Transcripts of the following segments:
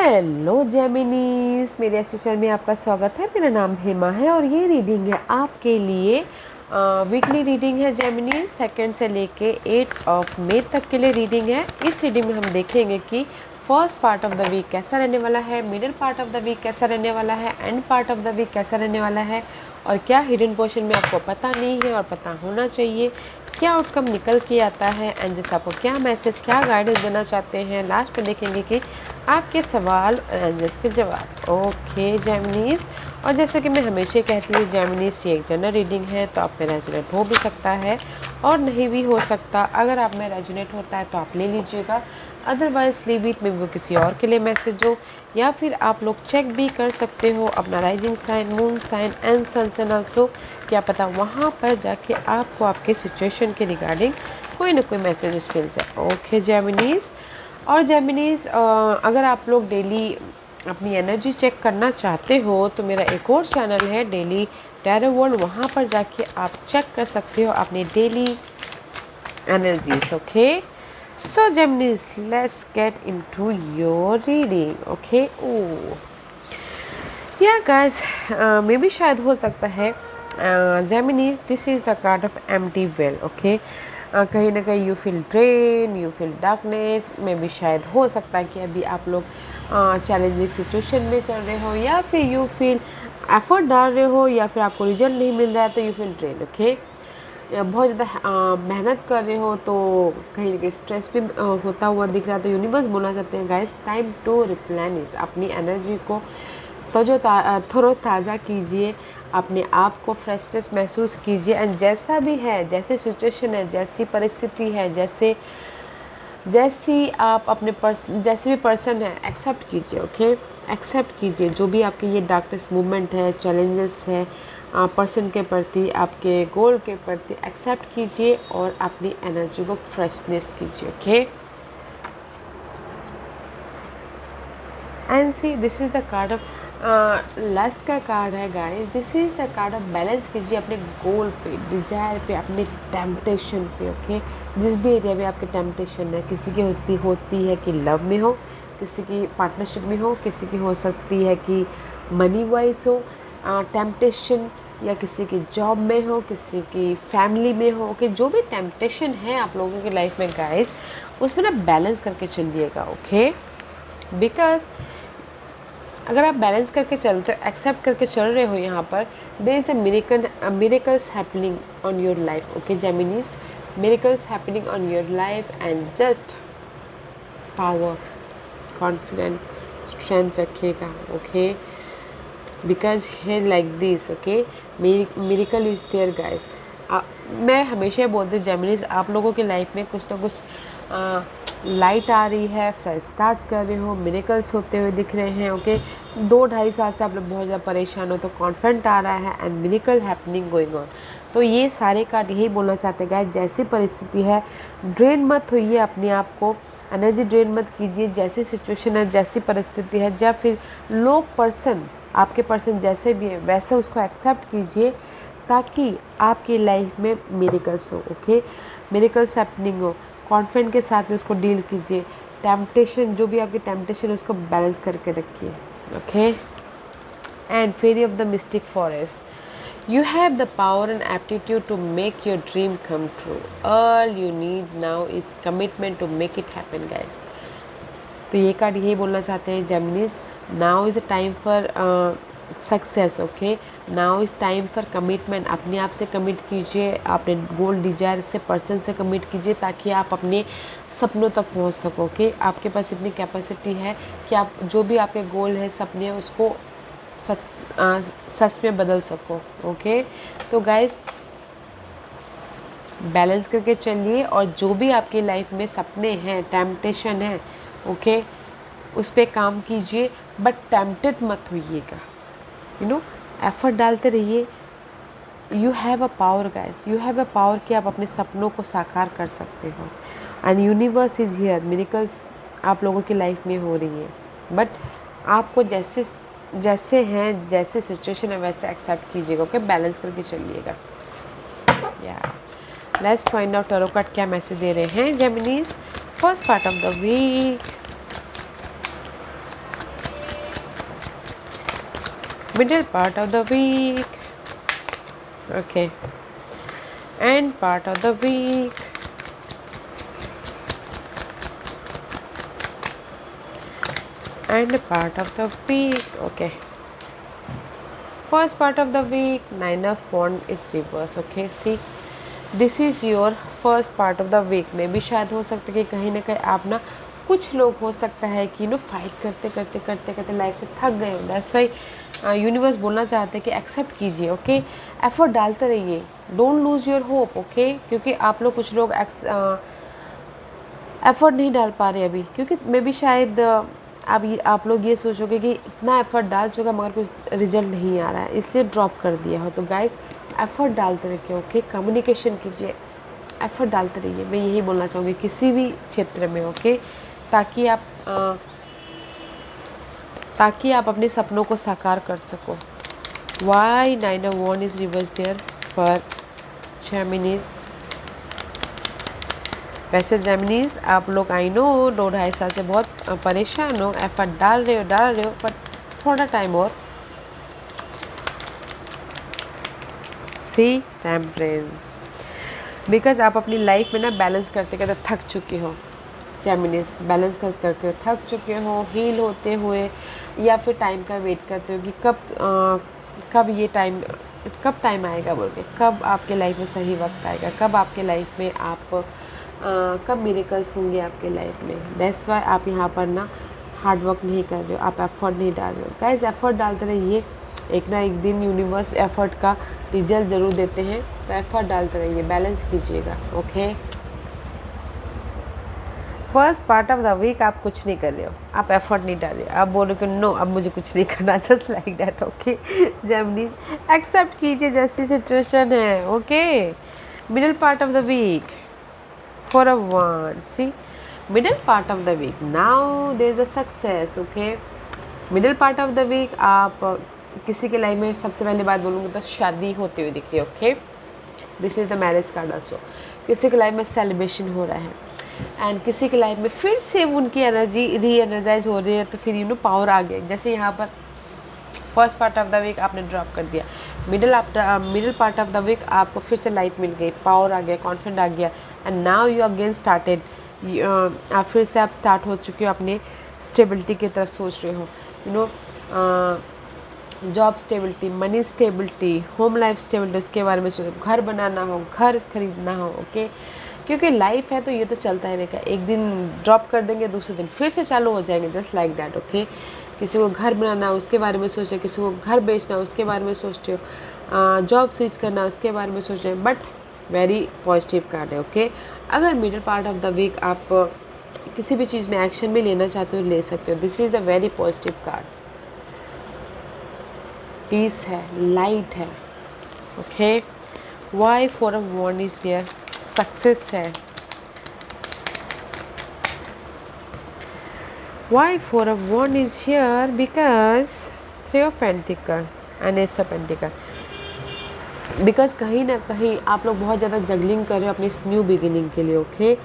Hello जेमिनीज, मेरे इस channel में आपका स्वागत है। मेरा नाम हेमा है और ये रीडिंग है आपके लिए वीकली रीडिंग है जेमिनीज। सेकंड से लेके 8 ऑफ मई तक के लिए रीडिंग है। इस रीडिंग में हम देखेंगे कि first part of the week कैसा रहने वाला है, middle part of the week कैसा रहने वाला है, end part of the week कैसा रहने वाला है, और क्या हिडन पोर्शन में आपको पता नहीं है और पता होना चाहिए, क्या आउटकम निकल के आता है, एंड जैसे आपको क्या मैसेज, क्या गाइडेंस देना चाहते हैं। लास्ट में देखेंगे कि आपके सवाल और एंजल्स के जवाब। ओके जेमिनीज, और जैसे कि मैं हमेशा कहती हूँ जेमिनीज, ये एक जनरल रीडिंग है, तो आप में रेजोनेट हो भी सकता है और नहीं भी हो सकता। अगर आप में रेजोनेट होता है तो आप ले लीजिएगा, अदरवाइज लीव इट में वो किसी और के लिए मैसेज हो, या फिर आप लोग चेक भी कर सकते हो अपना rising sign, moon sign and sun sign also. क्या पता वहाँ पर जाके आपको आपके सिचुएशन के रिगार्डिंग कोई ना कोई मैसेजेस मिल जाए। ओके जेमिनीज, और जेमिनीज अगर आप लोग डेली अपनी एनर्जी चेक करना चाहते हो तो मेरा एक और चैनल है डेली टैरो वर्ल्ड, वहाँ पर जाके आप चेक कर सकते हो अपनी daily energies. Okay, so Geminis let's get into your reading. Okay, yeah guys, maybe शायद हो सकता है Geminis, this is the card of empty well. Okay, कहीं ना कहीं you feel drain, you feel darkness, में भी शायद हो सकता है कि अभी आप लोग चैलेंजिंग सिचुएशन में चल रहे हो, या फिर यू फील एफर्ट डाल रहे हो, या फिर आपको रिजल्ट नहीं मिल रहा है तो यू फील ड्रेन। ओके, बहुत ज़्यादा मेहनत कर रहे हो तो कहीं ना कहीं स्ट्रेस भी होता हुआ दिख रहा है। तो यूनिवर्स बोलना चाहते हैं गाइस, टाइम टू रिप्लेनिश, अपनी एनर्जी को थोड़ा ताज़ा कीजिए, अपने आप को फ्रेशनेस महसूस कीजिए, एंड जैसा भी है, जैसी सिचुएशन है, जैसी परिस्थिति है, जैसी आप अपने जैसे भी पर्सन है, एक्सेप्ट कीजिए। ओके, एक्सेप्ट कीजिए जो भी आपके ये डार्कनेस मूवमेंट है, चैलेंजेस है पर्सन के प्रति, आपके गोल के प्रति, एक्सेप्ट कीजिए और अपनी एनर्जी को फ्रेशनेस कीजिए। Okay, and see this is the card of last का कार्ड है guys, this is the card of balance कीजिए अपने गोल पे, डिजायर पे, अपने टेम्पटेशन पे। ओके, जिस भी एरिया में आपके टेम्पटेशन है, किसी की होती है कि लव में हो, किसी की पार्टनरशिप में हो, किसी की हो सकती है कि मनी वाइज हो टेम्पटेशन, या किसी की जॉब में हो, किसी की फैमिली में हो। कि जो भी टेम्पटेशन है आप लोगों की लाइफ में गाइस, उसमें ना बैलेंस करके चलिएगा। ओके, बिकॉज अगर आप बैलेंस करके चलते हो, एक्सेप्ट करके चल रहे हो, यहाँ पर there is the miracles happening on your life. Okay Geminis, miracles happening on your life, and just power, confident, strength रखिएगा। ओके, बिकॉज है like this. Okay, miracle is there guys. मैं हमेशा बोलती हूँ जेमिनीज, आप लोगों की लाइफ में कुछ ना कुछ लाइट आ रही है, फ्रेश स्टार्ट कर रहे हो, मिरेकल्स होते हुए दिख रहे हैं। ओके, 2-2.5 साल से आप लोग बहुत ज़्यादा परेशान हो तो कॉन्फिडेंट आ रहा है, and miracle happening going on. तो ये सारे कार्ड यही बोलना चाहते हैं गाइस, जैसी परिस्थिति है ड्रेन मत होइए अपने आप को, एनर्जी ड्रेन मत कीजिए। जैसी सिचुएशन है, जैसी परिस्थिति है, या फिर लोग पर्सन, आपके पर्सन जैसे भी है वैसे उसको एक्सेप्ट कीजिए, ताकि आपकी लाइफ में मिरेकल्स हो। ओके, मिरेकल्स हैपनिंग हो, कॉन्फिडेंट के साथ में उसको डील कीजिए। टेम्पटेशन, जो भी आपकी टेम्पटेशन है उसको बैलेंस करके रखिए। Okay, and fairy of the mystic forest, you have the power and aptitude to make your dream come true. All you need now is commitment to make it happen guys. तो ये card यही बोलना चाहते हैं Geminis, now is a time for success. Okay, now is time for commitment, अपने आप से commit कीजिए, अपने गोल डिजायर से, पर्सन से कमिट कीजिए, ताकि आप अपने सपनों तक पहुंच सको। ओके, आपके पास इतनी कैपेसिटी है कि आप जो भी आपके गोल है, सपने हैं, उसको सच में बदल सको। ओके, तो गाइस बैलेंस करके चलिए, और जो भी आपकी लाइफ में सपने हैं, टेम्पटेशन है, ओके, उस पर काम कीजिए, बट टेम्पटेड मत होइएगा। एफर्ट डालते रहिए। You have a power guys, you have a power कि आप अपने सपनों को साकार कर सकते हो, and universe is here. Miracles आप लोगों की लाइफ में हो रही हैं, बट आपको जैसे हैं, जैसे सिचुएशन है वैसे एक्सेप्ट कीजिएगा। ओके, बैलेंस करके चलिएगा। Yeah let's find out tarot card क्या मैसेज दे रहे हैं Geminis, first part of the week. middle part of the week, okay, end part of the week, end part of the week, okay. First part of the week, nine of wands is reverse, okay. See, this is your first part of the week में भी शायद हो सकता है कि कहीं ना कहीं आप ना, कुछ लोग हो सकता है कि फाइट करते करते करते करते लाइफ से थक गए हो। दैट्स वाई यूनिवर्स बोलना चाहते हैं कि एक्सेप्ट कीजिए, ओके। एफर्ट डालते रहिए, don't lose your hope, okay. क्योंकि आप लोग, कुछ लोग एफर्ट नहीं डाल पा रहे अभी, क्योंकि मे भी शायद आप लोग ये सोचोगे कि इतना एफर्ट डाल चुका मगर कुछ रिजल्ट नहीं आ रहा है, इसलिए ड्रॉप कर दिया हो। तो गाइस, एफ़र्ट डालते रहिए, ओके। कम्युनिकेशन कीजिए, एफ़र्ट डालते रहिए, मैं यही बोलना चाहूँगी किसी भी क्षेत्र में, ओके। ताकि आप अपने सपनों को साकार कर सको। Why nine of wand is reverse there for Geminis. वैसे जेमिनीज आप लोग, आई नो 2-2.5 साल से बहुत परेशान हो, एफ़र्ट डाल रहे हो, पर थोड़ा टाइम और। सी टेम्परेंस, बिकॉज आप अपनी लाइफ में ना बैलेंस करते करते थक चुके हो। जेमिनीज, बैलेंस करके थक चुके हो, हील होते हुए, या फिर टाइम का वेट करते हो कि कब टाइम आएगा बोल के, कब आपके लाइफ में सही वक्त आएगा, कब आपके लाइफ में कब मिरेकल्स होंगे आपके लाइफ में। दैट्स वाई आप यहाँ पर ना हार्ड वर्क नहीं कर रहे हो, आप एफर्ट नहीं डाल रहे हो। गाइस, एफर्ट डालते रहिए, एक ना एक दिन यूनिवर्स एफर्ट का रिजल्ट ज़रूर देते हैं। तो एफर्ट डालते रहिए, बैलेंस कीजिएगा, okay. First part of the week आप कुछ नहीं कर रहे हो, आप एफर्ट नहीं डाल रहे हो, आप बोलो कि नो अब मुझे कुछ नहीं करना, just like that, okay. Geminis, accept कीजिए जैसी सिचुएशन है, okay. Middle part of the week, four of wands, see middle part of the week, now there is a success, okay. Middle part of the week आप किसी के life में, सबसे पहले बात बोलूँगी तो शादी होती हुई दिख रही है, okay. This is the marriage card also. किसी के लाइफ में सेलिब्रेशन हो रहा है, एंड किसी के लाइफ में फिर से उनकी एनर्जी री एनर्जाइज हो रही है, तो फिर पावर आ गया। जैसे यहाँ पर first part of the week आपने ड्रॉप कर दिया, middle part of the week आपको फिर से लाइट मिल गई, पावर आ गया, कॉन्फिडेंट आ गया, and now you again started. आप फिर से आप स्टार्ट हो चुके हो, अपने स्टेबिलिटी की तरफ सोच रहे हो, job stability, money stability, home life stability, उसके बारे में सोचो। घर बनाना हो, घर खरीदना हो, ओके। क्योंकि लाइफ है तो ये तो चलता ही रहेगा, एक दिन ड्रॉप कर देंगे, दूसरे दिन फिर से चालू हो जाएंगे, जस्ट लाइक दैट, ओके। किसी को घर बनाना है उसके बारे में सोचे, किसी को घर बेचना है उसके बारे में सोचते हो, जॉब स्विच करना है उसके बारे में सोच रहे हैं, बट वेरी पॉजिटिव कार्ड है, ओके। अगर middle part of the week आप किसी भी चीज़ में एक्शन भी लेना चाहते हो, ले सकते हो। This is the very positive card, peace है, लाइट है, okay. Why four of wand is there, success है। Why four of wand is here? Because three of pentacle and ace of pentacle. Because कहीं ना कहीं आप लोग बहुत ज़्यादा जगलिंग कर रहे हो अपनी न्यू बिगिनिंग के लिए, ओके।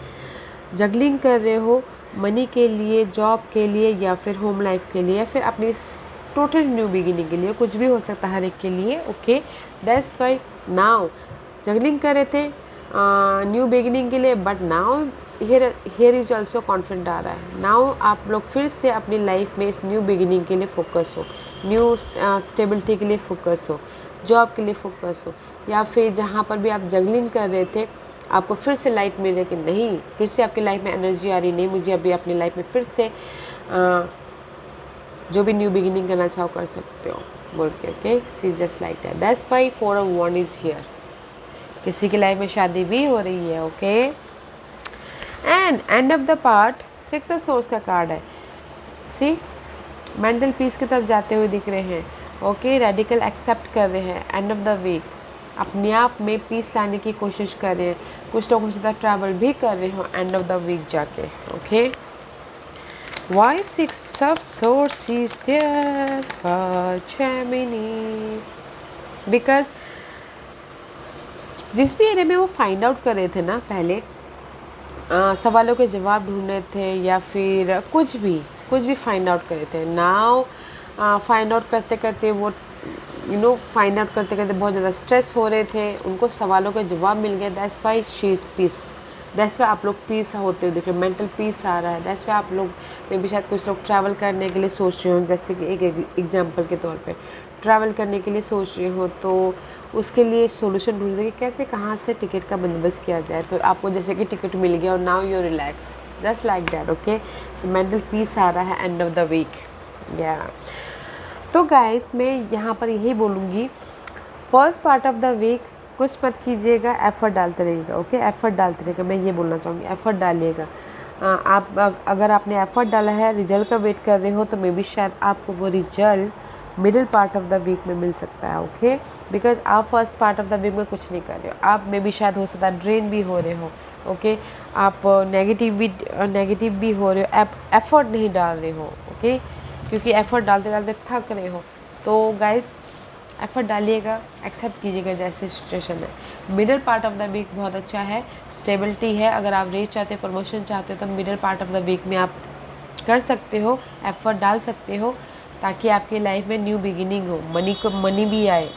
जगलिंग कर रहे हो मनी के लिए, जॉब के लिए, या फिर होम लाइफ के लिए, या फिर अपनी टोटल न्यू बिगिनिंग के लिए, कुछ भी हो सकता है हर एक के लिए, okay. That's why now juggling कर रहे थे न्यू बिगिनिंग के लिए, but now here is also confident आ रहा है। नाउ आप लोग फिर से अपनी लाइफ में इस न्यू बिगिनिंग के लिए फोकस हो, न्यू स्टेबिलिटी के लिए फोकस हो, जॉब के लिए फोकस हो, या फिर जहाँ पर भी आप जगलिंग कर रहे थे आपको फिर से लाइट मिल रही है कि नहीं, फिर से आपकी लाइफ में एनर्जी आ रही, नहीं मुझे अभी अपनी लाइफ में फिर से जो भी न्यू बिगिनिंग करना चाहो कर सकते हो बोल के, okay. See just like that, that's why four of wand is here. किसी की लाइफ में शादी भी हो रही है, okay. And end of the part, six of swords का कार्ड है, सी मेंटल पीस की तरफ जाते हुए दिख रहे हैं, ओके। रेडिकल एक्सेप्ट कर रहे हैं, एंड ऑफ द वीक अपने आप में पीस लाने की कोशिश कर रहे हैं। कुछ लोगों के साथ ट्रैवल भी कर रहे हो एंड ऑफ द वीक जाके, okay. Why six of swords is there for Geminis? Because जिस भी एरिया में वो फाइंड आउट कर रहे थे ना पहले, सवालों के जवाब ढूंढ रहे थे, या फिर कुछ भी फाइंड आउट कर रहे थे, नाउ फाइंड आउट करते करते वो फाइंड आउट करते करते बहुत ज़्यादा स्ट्रेस हो रहे थे, उनको सवालों का जवाब मिल गया। That's why she is piece. That's why आप लोग पीस होते हो, देखिए मेंटल पीस आ रहा है। दैट्स वाई आप लोग मे भी शायद कुछ लोग ट्रैवल करने के लिए सोच रहे हो, जैसे कि एक एग्जांपल के तौर पे ट्रैवल करने के लिए सोच रहे हो, तो उसके लिए सोल्यूशन ढूंढ रहे कि कैसे कहाँ से टिकट का बंदोबस्त किया जाए। तो आपको जैसे कि टिकट मिल गया और now you relax just like that. Okay, mental peace आ रहा है एंड ऑफ द वीक। या तो गाइस मैं यहाँ पर यही बोलूँगी, first part of the week कुछ मत कीजिएगा, एफ़र्ट डालते रहिएगा। ओके, एफ़र्ट डालते रहिएगा, मैं ये बोलना चाहूँगी, एफ़र्ट डालिएगा। अगर आपने एफ़र्ट डाला है, रिजल्ट का वेट कर रहे हो, तो मे बी शायद आपको वो result middle part of the week में मिल सकता है। ओके, बिकॉज आप first part of the week में कुछ नहीं कर रहे हो, आप मे बी शायद हो सकता है ड्रेन भी हो रहे हो। ओके, आप नेगेटिव भी हो रहे हो, एफ़र्ट नहीं डाल रहे हो। ओके, क्योंकि एफ़र्ट डालते डालते थक रहे हो। तो गाइस एफ़र्ट डालिएगा, एक्सेप्ट कीजिएगा जैसे सिचुएशन है। Middle part of the week बहुत अच्छा है, स्टेबिलिटी है। अगर आप रेस चाहते हो, प्रमोशन चाहते हो, तो middle part of the week में आप कर सकते हो, एफ़र्ट डाल सकते हो, ताकि आपकी लाइफ में न्यू बिगिनिंग हो, मनी भी आए,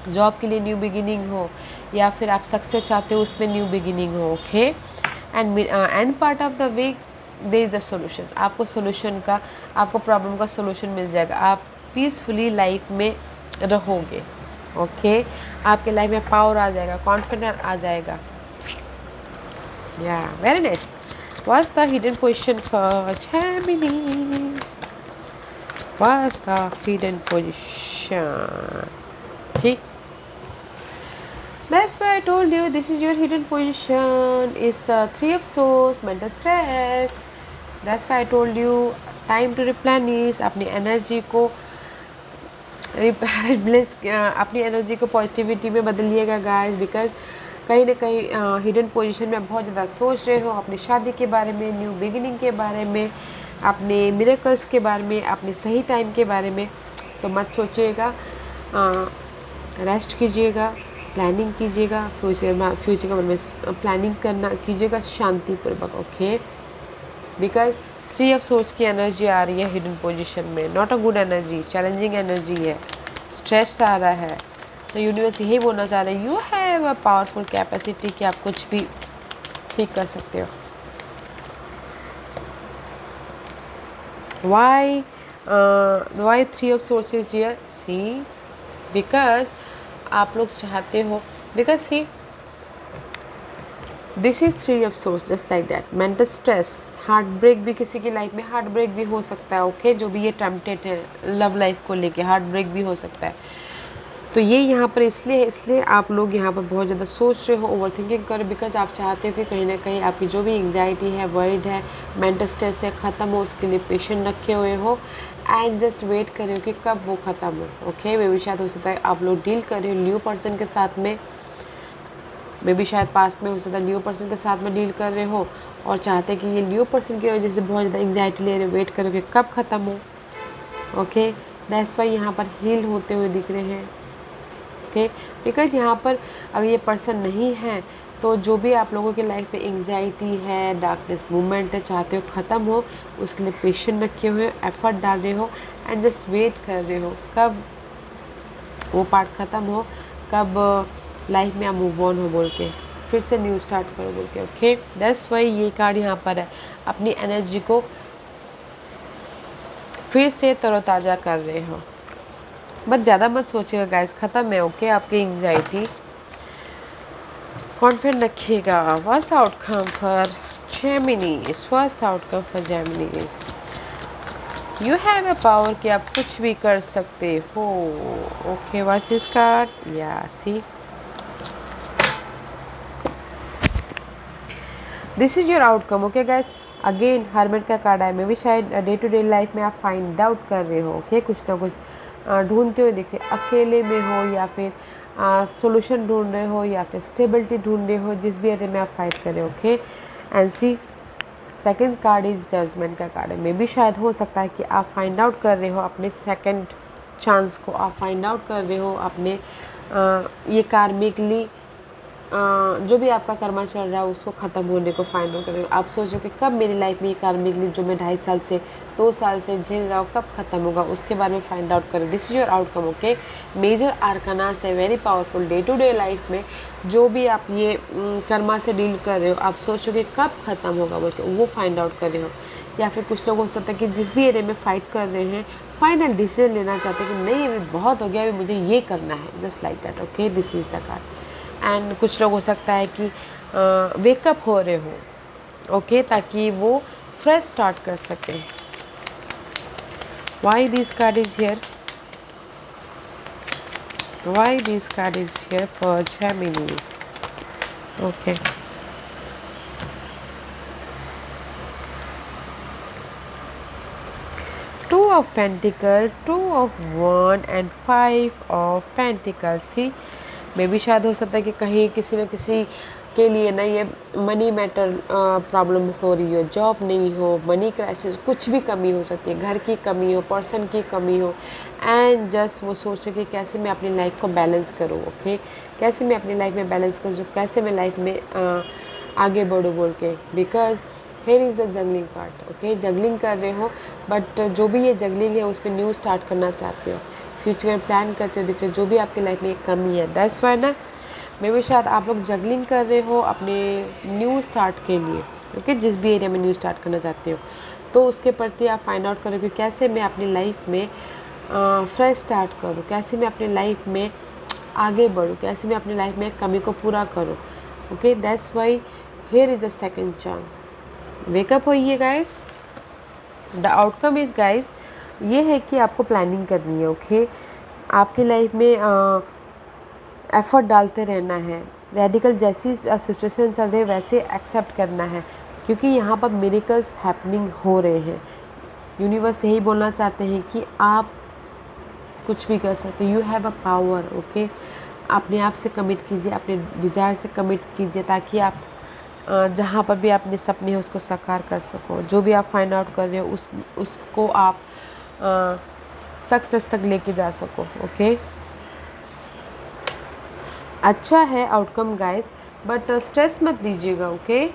जॉब के लिए न्यू बिगिनिंग हो, या फिर आप सक्सेस चाहते हो उसमें न्यू बिगिनिंग हो। Okay, end part of the week they is the solution. आपको सोल्यूशन का, आपको प्रॉब्लम का सोल्यूशन मिल जाएगा, आप पीसफुली लाइफ में रहोगे। ओके, आपके लाइफ में पावर आ जाएगा, कॉन्फिडेंस आ जाएगा। या very nice. What's the hidden position for Gemini? What's the hidden position? ठीक, that's why I told you this is your hidden position, is the Three of Swords, mental stress. That's why I told you time to replenish अपनी energy को replace, अपनी energy को positivity में बदलिएगा guys. Because कहीं ना कहीं hidden position में बहुत ज़्यादा सोच रहे हो अपनी शादी के बारे में, न्यू बिगिनिंग के बारे में, अपने मिरेकल्स के बारे में, अपने सही टाइम के बारे में। तो मत सोचिएगा, रेस्ट कीजिएगा, प्लानिंग कीजिएगा, फ्यूचर के बारे में प्लानिंग करना कीजिएगा शांतिपूर्वक। Okay, because three of swords की एनर्जी आ रही है हिडन पोजीशन में, not a good energy, challenging energy है, स्ट्रेस आ रहा है। तो यूनिवर्स यही बोलना चाह रहे हैं, you have a powerful capacity कि आप कुछ भी ठीक कर सकते हो। Why three of swords is here? See, because आप लोग चाहते हो, because see this is three of swords, just like that. Mental stress, heart break भी, किसी की लाइफ में हार्ट ब्रेक भी हो सकता है। ओके, जो भी ये टेम्पटेड है लव लाइफ को लेके, हार्ट ब्रेक भी हो सकता है। तो ये यहाँ पर इसलिए आप लोग यहाँ पर बहुत ज़्यादा सोच रहे हो, ओवर थिंकिंग करो, बिकॉज आप चाहते हो कि कहीं ना कहीं आपकी जो भी एंग्जाइटी है, वरीड है, मेंटल स्ट्रेस है, ख़त्म हो। उसके लिए पेशेंट रखे हुए हो एंड जस्ट वेट कर रहे हो कि कब वो ख़त्म हो। ओके, मे भी शायद हो सकता है आप लोग डील कर रहे हो न्यू पर्सन के साथ में, मे भी शायद पास्ट में हो सकता है न्यू पर्सन के साथ में डील कर रहे हो और चाहते कि ये न्यू पर्सन की वजह से बहुत ज़्यादा एंग्जाइटी ले रहे हो, वेट करो कि कब ख़त्म हो। ओके, दैट्स वाई यहाँ पर हील होते हुए दिख रहे हैं। ओके, बिकॉज यहाँ पर अगर ये पर्सन नहीं है, तो जो भी आप लोगों की लाइफ में एंग्जाइटी है, डार्कनेस मूवमेंट है, चाहते हो ख़त्म हो, उसके लिए पेशेंट रखे हुए हो, एफर्ट डाल रहे हो एंड जस्ट वेट कर रहे हो कब वो पार्ट ख़त्म हो, कब लाइफ में आप मूव ऑन हो बोल के, फिर से न्यू स्टार्ट करो बोल के। ओके, दैट्स वाई ये कार्ड यहाँ पर है, अपनी एनर्जी को फिर से तरोताज़ा कर रहे हो। बट ज़्यादा मत सोचिएगा गाइस, ख़त्म है। ओके, आपकी एंग्जाइटी, कॉन्फिडेंट रखिएगा। What's the outcome for Geminis? What's the outcome for Geminis? You have a power कि आप कुछ भी कर सकते हो। Okay, what's this card? Yeah see, this is your outcome. Okay guys, again hermit का कार्ड है। मे भी शायद डे टू डे लाइफ में आप फाइंड आउट कर रहे हो। ओके, कुछ ना कुछ ढूंढते हुए दिखते, अकेले में हो या फिर सोल्यूशन ढूंढ रहे हो या फिर स्टेबिलिटी ढूंढ रहे हो, जिस भी एरिया में आप फाइट कर रहे हो। Okay, and see, second card is judgement का कार्ड है। मे भी शायद हो सकता है कि आप फाइंड आउट कर रहे हो अपने सेकंड चांस को, आप फाइंड आउट कर रहे हो अपने ये कार्मिकली जो भी आपका कर्मा चल रहा है उसको ख़त्म होने को फाइंड आउट करें। आप सोचो कि कब मेरी लाइफ में ये कार्मिक लिंक जो मैं 2.5 साल से 2 साल से झेल रहा हूँ कब ख़त्म होगा, उसके बारे में फाइंड आउट करें। This is your outcome. Okay, major arcana से very powerful day to day life में जो भी आप ये कर्मा से डील कर रहे हो, आप सोचो कि कब ख़त्म होगा बोल के वो फाइंड आउट कर रहे हो। या फिर कुछ लोग हो सकता है कि जिस भी एरिया में फ़ाइट कर रहे हैं फाइनल डिसीजन लेना चाहते हैं कि नहीं अभी बहुत हो गया, अभी मुझे ये करना है, just like that. Okay, this is the card. And कुछ लोग हो सकता है कि वेकअप हो रहे हो, ओके, ताकि वो फ्रेश स्टार्ट कर सकें। Why this card is here, why this card is here for Geminis. Okay, two of pentacle, two of wand and 5 of pentacle. See maybe शायद हो सकता है कि कहीं किसी न किसी के लिए ना ये मनी मैटर प्रॉब्लम हो रही हो, जॉब नहीं हो, मनी क्राइसिस, कुछ भी कमी हो सकती है, घर की कमी हो, पर्सन की कमी हो। एंड जस्ट वो सोचे कि कैसे मैं अपनी लाइफ को बैलेंस करूँ। ओके, कैसे मैं अपनी लाइफ में बैलेंस करूँ, कैसे मैं लाइफ में आगे बढ़ूँ बोल के। Because here is the jungling part. Okay, jungling कर रहे हो बट जो भी ये जंगलिंग है उसमें न्यू स्टार्ट करना चाहते हो, फ्यूचर प्लान करते हो, दिख रहे जो भी आपकी लाइफ में एक कमी है। दैट्स वाई ना मे भी शायद आप लोग जगलिंग कर रहे हो अपने न्यू स्टार्ट के लिए। ओके, जिस भी एरिया में न्यू स्टार्ट करना चाहते हो तो उसके प्रति आप फाइंड आउट करोगे कैसे मैं अपनी लाइफ में फ्रेश स्टार्ट करूँ, कैसे मैं अपनी लाइफ में आगे बढ़ूँ, कैसे मैं अपनी लाइफ में कमी को पूरा करूँ। Okay, that's why here is the second chance. Wake up होइए guys. The outcome is guys ये है कि आपको प्लानिंग करनी है। ओके, आपकी लाइफ में एफ़र्ट डालते रहना है। रेडिकल जैसी सिचुएशन चल रही है वैसे एक्सेप्ट करना है, क्योंकि यहाँ पर मिरेकल्स हैपनिंग हो रहे हैं। यूनिवर्स यही बोलना चाहते हैं कि आप कुछ भी कर सकते, you have a power. Okay, अपने आप से कमिट कीजिए, अपने डिज़ायर से कमिट कीजिए, ताकि आप जहाँ पर भी अपने सपने हैं उसको साकार कर सको। जो भी आप फाइंड आउट कर रहे हो उसको आप सक्सेस तक लेके जा सको। ओके, अच्छा है आउटकम गाइस, बट स्ट्रेस मत लीजिएगा। ओके,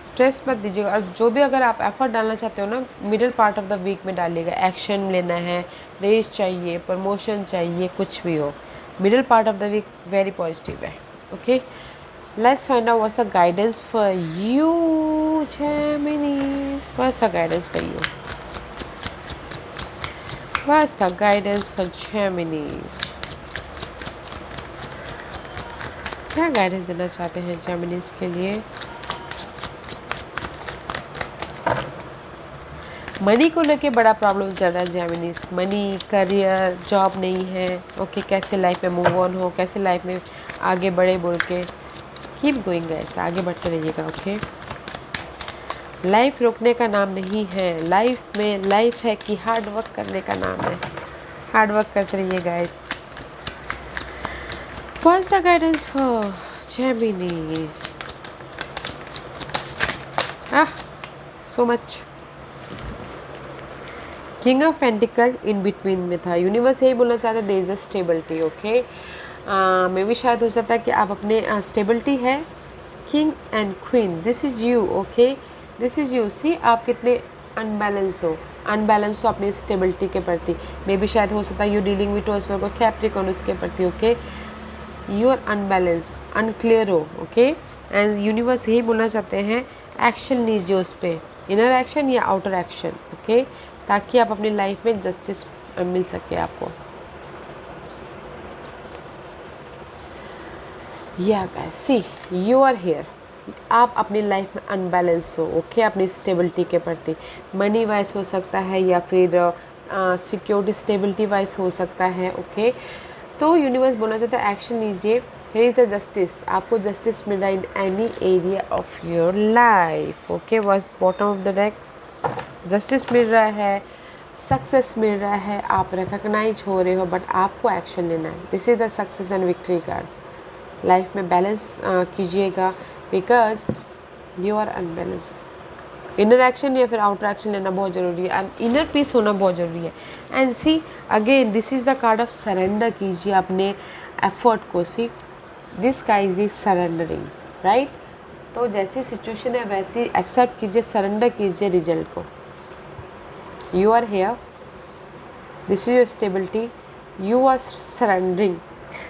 स्ट्रेस मत दीजिएगा। और जो भी अगर आप एफर्ट डालना चाहते हो ना, middle part of the week में डालिएगा। एक्शन लेना है, रेस चाहिए, प्रमोशन चाहिए, कुछ भी हो, middle part of the week very positive है। Okay, let's find out what's the guidance for you Geminis. What's the guidance for you, what's the guidance for Geminis. क्या गाइडेंस देना चाहते हैं जेमिनीज के लिए? मनी को लेके बड़ा प्रॉब्लम चल रहा है जेमिनीज। मनी, करियर, जॉब नहीं है। ओके, कैसे लाइफ में मूव ऑन हो, कैसे लाइफ में आगे बढ़े बोल के कीप गोइंग गाइस, आगे बढ़ते रहिएगा। ओके, लाइफ रोकने का नाम नहीं है। लाइफ में लाइफ है कि हार्ड वर्क करने का नाम है। हार्ड वर्क करते रहिए guys. What's the guidance for Gemini? So much. King of pentacle in between में था। यूनिवर्स यही बोलना चाहता है there is a stability. Okay, maybe शायद हो सकता है कि आप अपने स्टेबिलिटी है king and queen, this is you. Okay, this is you. See आप कितने अनबैलेंस हो अपनी स्टेबिलिटी के प्रति। मे भी शायद हो सकता है you dealing with toss work Capricorn उसके प्रति। Okay, you are unbalance, unclear हो। ओके, एंड यूनिवर्स यही बोलना चाहते हैं एक्शन लीजिए उस पर, इनर एक्शन या आउटर एक्शन। ओके, ताकि आप अपनी लाइफ में जस्टिस मिल सके आपको। या guys, see you are here. आप अपनी लाइफ में अनबैलेंस हो। ओके, अपनी स्टेबिलिटी के प्रति, मनी वाइज हो सकता है या फिर सिक्योरिटी स्टेबिलिटी वाइज हो सकता है। ओके, तो यूनिवर्स बोलना चाहता है एक्शन लीजिए। Here is the justice. आपको जस्टिस मिल रहा है in any area of your life. Okay, was bottom of the deck, justice मिल रहा है, सक्सेस मिल रहा है, आप रिकग्नाइज हो रहे हो, बट आपको एक्शन लेना है। This is the success and victory card. Life में बैलेंस कीजिएगा, because you are unbalance. Inner action या फिर आउटर एक्शन लेना बहुत ज़रूरी है, एंड इनर पीस होना बहुत ज़रूरी है। And see again this is the card of surrender कीजिए अपने एफर्ट को। See this guys is surrendering, right. तो जैसी सिचुएशन है वैसी एक्सेप्ट कीजिए, सरेंडर कीजिए रिजल्ट को। You are here, this is your stability, you are surrendering.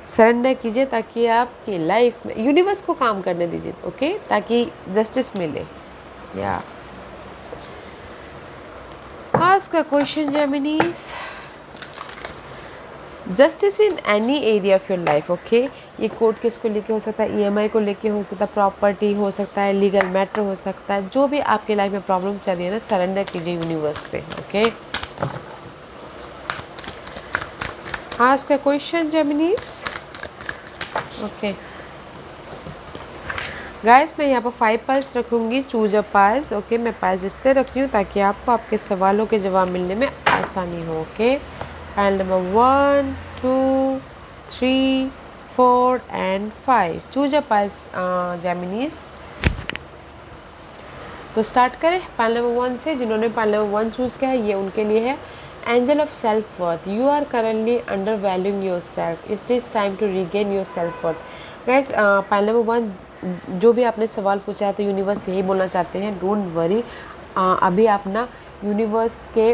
Surrender कीजिए ताकि आपकी लाइफ में यूनिवर्स को काम करने दीजिए, ओके, ताकि जस्टिस मिले। Yeah ask a question Geminis. Justice in any area of your life, okay. ये कोर्ट केस को लेके हो सकता है, ईएमआई को लेके हो सकता है, प्रॉपर्टी हो सकता है, लीगल मैटर हो सकता है, जो भी आपके लाइफ में प्रॉब्लम चल रही है ना, सरेंडर कीजिए यूनिवर्स पे, okay. Ask a question Geminis, okay. Guys मैं यहाँ पर 5 पाइल्स रखूँगी, चूज अ पाइल्स, ओके। मैं पाइल्स इसलिए रखती हूँ ताकि आपको आपके सवालों के जवाब मिलने में आसानी हो, okay. Pile number 1, 2, 3, 4 and 5, choose a piles Geminis. तो स्टार्ट करें पाइल नंबर 1 से। जिन्होंने पाइल नंबर 1 चूज़ किया है ये उनके लिए है। Angel of self worth, you are currently undervaluing yourself, it is time to regain your self worth. Guys pile number 1 जो भी आपने सवाल पूछा है तो यूनिवर्स यही बोलना चाहते हैं, डोंट वरी, अभी आप ना यूनिवर्स के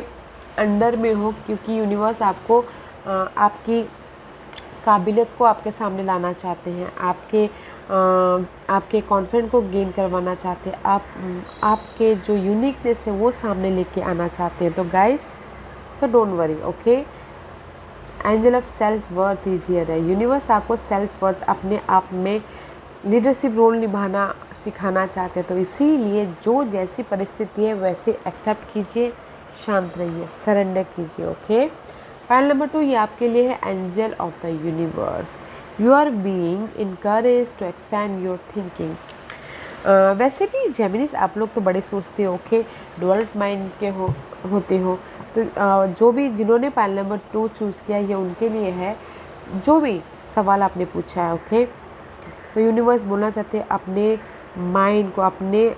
अंडर में हो, क्योंकि यूनिवर्स आपको आपकी काबिलियत को आपके सामने लाना चाहते हैं, आपके कॉन्फिडेंट को गेन करवाना चाहते हैं, आपके जो यूनिकनेस है वो सामने लेके आना चाहते हैं। तो guys so don't worry, okay. Angel of self worth is here है। यूनिवर्स आपको सेल्फ वर्थ अपने आप में लीडरशिप रोल निभाना सिखाना चाहते हैं। तो इसीलिए जो जैसी परिस्थिति है वैसे एक्सेप्ट कीजिए, शांत रहिए, सरेंडर कीजिए, ओके। पाइल नंबर 2 ये आपके लिए है, angel of the universe, you are being encourage to expand your thinking. वैसे भी जेमिनीज आप लोग तो बड़े सोचते हो, ओके, डेवलप्ड माइंड के होते हो। तो जो भी जिन्होंने पाइल नंबर 2 चूज़ किया ये उनके लिए है, जो भी सवाल आपने पूछा है, ओके। तो यूनिवर्स बोलना चाहते हैं अपने माइंड को, अपने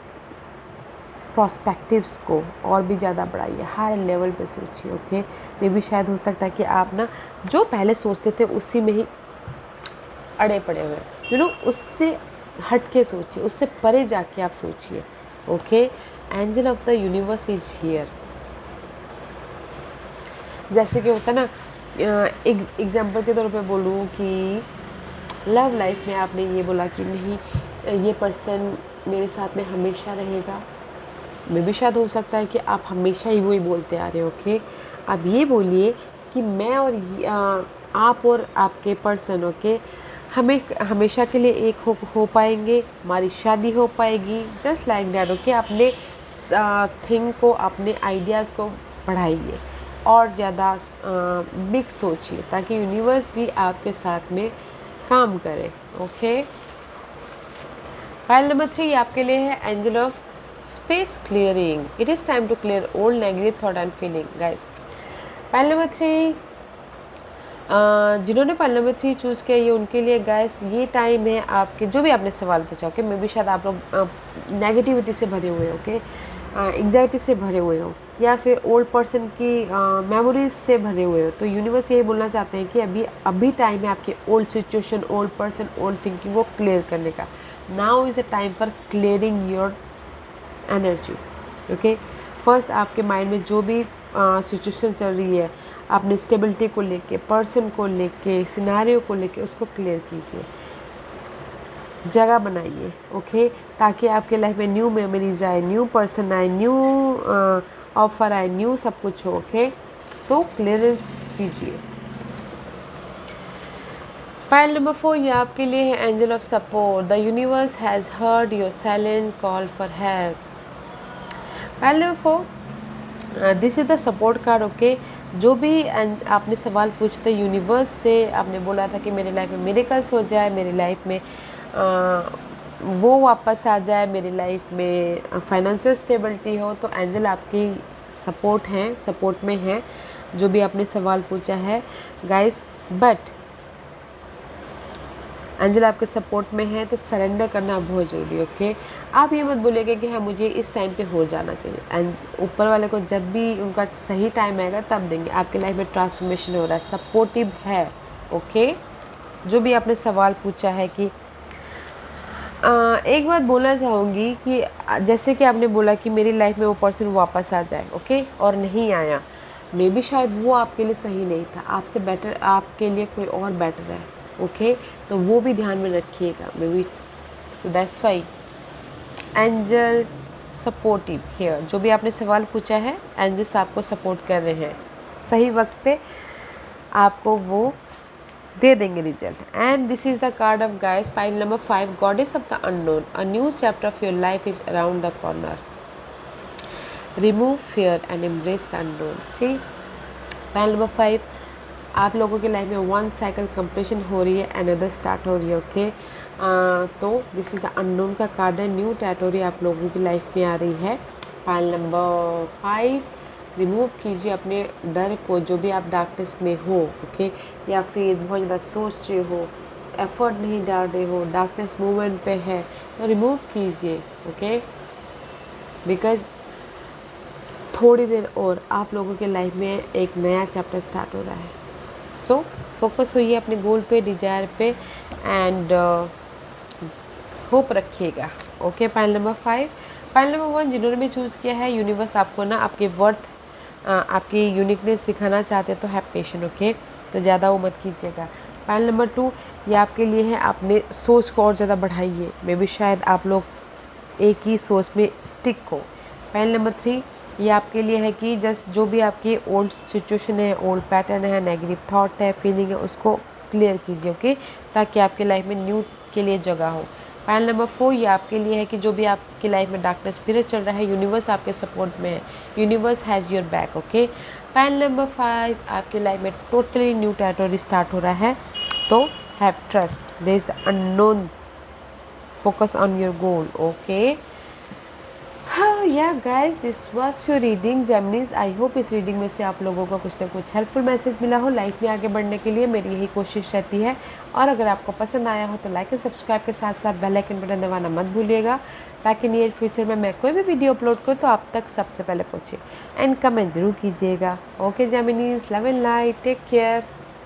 प्रोस्पेक्टिव्स को और भी ज़्यादा बढ़ाइए, हर लेवल पे सोचिए, ओके। मे भी शायद हो सकता है कि आप ना जो पहले सोचते थे उसी में ही अड़े पड़े हुए, यू नो, उससे हट के सोचिए, उससे परे जाके आप सोचिए, okay. Angel of the universe is here. जैसे कि होता ना, एग्जाम्पल के तौर पे बोलूँ कि लव लाइफ में आपने ये बोला कि नहीं ये पर्सन मेरे साथ में हमेशा रहेगा, मे भी शायद हो सकता है कि आप हमेशा ही वही बोलते आ रहे हो, ओके। आप ये बोलिए कि मैं और आप और आपके पर्सन, ओके, हमें हमेशा के लिए एक हो पाएंगे, हमारी शादी हो पाएगी, जस्ट लाइक दैट, ओके। अपने थिंग को, अपने आइडियाज़ को बढ़ाइए और ज़्यादा बिग सोचिए ताकि यूनिवर्स भी आपके साथ में काम करे, ओके। फाइल नंबर 3 आपके लिए है, angel of space clearing, it is time to clear old negative thought and feeling. Guys file number 3 जिन्होंने पाइल नंबर 3 चूज़ किया ये उनके लिए गाइस ये टाइम है आपके, जो भी आपने सवाल पूछा, ओके, मे भी शायद आप लोग नेगेटिविटी से भरे हुए हो, ओके, एंग्जाइटी से भरे हुए हो, या फिर ओल्ड पर्सन की मेमोरीज से भरे हुए हो। तो यूनिवर्स ये बोलना चाहते हैं कि अभी टाइम है आपके old situation, old person, old thinking को क्लियर करने का। Now is the time for clearing your energy, okay. First आपके माइंड में जो भी सिचुएशन चल रही है, अपनी स्टेबिलिटी को लेके, पर्सन को लेके, सिनारियो को लेके, उसको क्लियर कीजिए, जगह बनाइए, ओके, ताकि आपके लाइफ में न्यू मेमोरीज आए, न्यू पर्सन आए, न्यू ऑफर आए, न्यू सब कुछ हो, ओके। तो क्लियरेंस कीजिए। फाइल नंबर 4 ये आपके लिए है, angel of support, the universe has heard your silent call for help. File number 4 this is the support card, okay. जो भी आपने सवाल पूछते यूनिवर्स से, आपने बोला था कि मेरी लाइफ में मिरेकल्स हो जाए, मेरी लाइफ में वो वापस आ जाए, मेरी लाइफ में फाइनेंशियल स्टेबिलिटी हो, तो एंजल आपकी सपोर्ट में है जो भी आपने सवाल पूछा है गाइस। बट एंजल आपके सपोर्ट में है तो सरेंडर करना बहुत ज़रूरी है, ओके। आप ये मत बोलिएगा कि हाँ मुझे इस टाइम पे हो जाना चाहिए, एंड ऊपर वाले को जब भी उनका सही टाइम आएगा तब देंगे। आपके लाइफ में ट्रांसफॉर्मेशन हो रहा है, सपोर्टिव है, ओके। जो भी आपने सवाल पूछा है कि एक बात बोलना चाहूँगी कि जैसे कि आपने बोला कि मेरी लाइफ में वो पर्सन वापस आ जाए, ओके, और नहीं आया, मे बी शायद वो आपके लिए सही नहीं था, आपसे बेटर आपके लिए कोई और बेटर है, ओके, तो वो भी ध्यान में रखिएगा मे बी। तो that's why angel supportive here, जो भी आपने सवाल पूछा है एंजल्स आपको सपोर्ट कर रहे हैं, सही वक्त पे आपको वो दे देंगे result. And this is the card of guys, pile number 5, goddess of the unknown, a new chapter of your life is around the corner, remove fear and embrace the unknown. See pile number 5, आप लोगों की life में 1 cycle completion हो रही है, another start हो रही है, ओके। तो दिस इज द अननोन का कार्ड है, न्यू टेरिटोरी आप लोगों की लाइफ में आ रही है। पाइल नंबर 5, रिमूव कीजिए अपने डर को, जो भी आप डार्कनेस में हो, ओके, या फिर बहुत ज़्यादा सोच रहे हो, एफर्ट नहीं डाल रहे हो, डार्कनेस मूवमेंट पे है, तो रिमूव कीजिए, ओके, बिकॉज थोड़ी देर और आप लोगों के लाइफ में एक नया चैप्टर स्टार्ट हो रहा है। सो फोकस होइए अपने गोल पे, डिजायर पे, एंड होप रखिएगा, okay. Pile number 5, pile number 1 जिन्होंने भी चूज़ किया है, यूनिवर्स आपको ना आपके वर्थ, आपकी यूनिकनेस दिखाना चाहते हैं, तो हैव पेशेंस, ओके, तो ज़्यादा वो मत कीजिएगा। पाइल नंबर 2, ये आपके लिए है, अपने सोच को और ज़्यादा बढ़ाइए, मे बी शायद आप लोग एक ही सोच में स्टिक हो। पाइल नंबर 3, ये आपके लिए है कि जस्ट जो भी आपकी ओल्ड सिचुएशन है, ओल्ड पैटर्न है, नेगेटिव थॉट है, फीलिंग है, उसको क्लियर कीजिए, ओके, ताकि आपके लाइफ में न्यू के लिए जगह हो। पाइल नंबर 4, ये आपके लिए है कि जो भी आपकी लाइफ में डार्कनेस पीरियड चल रहा है, यूनिवर्स आपके सपोर्ट में है, universe has your back, okay. Pile number 5, आपकी लाइफ में टोटली न्यू टेरिटोरी स्टार्ट हो रहा है, तो have trust, there is the unknown, focus on your goal, okay. Yeah guys, this was your reading Geminis. I hope इस reading में से आप लोगों को कुछ ना कुछ हेल्पफुल मैसेज मिला हो। लाइफ में आगे बढ़ने के लिए मेरी यही कोशिश रहती है, और अगर आपको पसंद आया हो तो लाइक एंड सब्सक्राइब के साथ साथ बेल आइकन बटन दबाना मत भूलिएगा, ताकि नियर फ्यूचर में मैं कोई भी वीडियो अपलोड करूँ तो आप तक सबसे पहले पहुँचे। एंड कमेंट जरूर कीजिएगा। Okay Geminis, love and light, take care.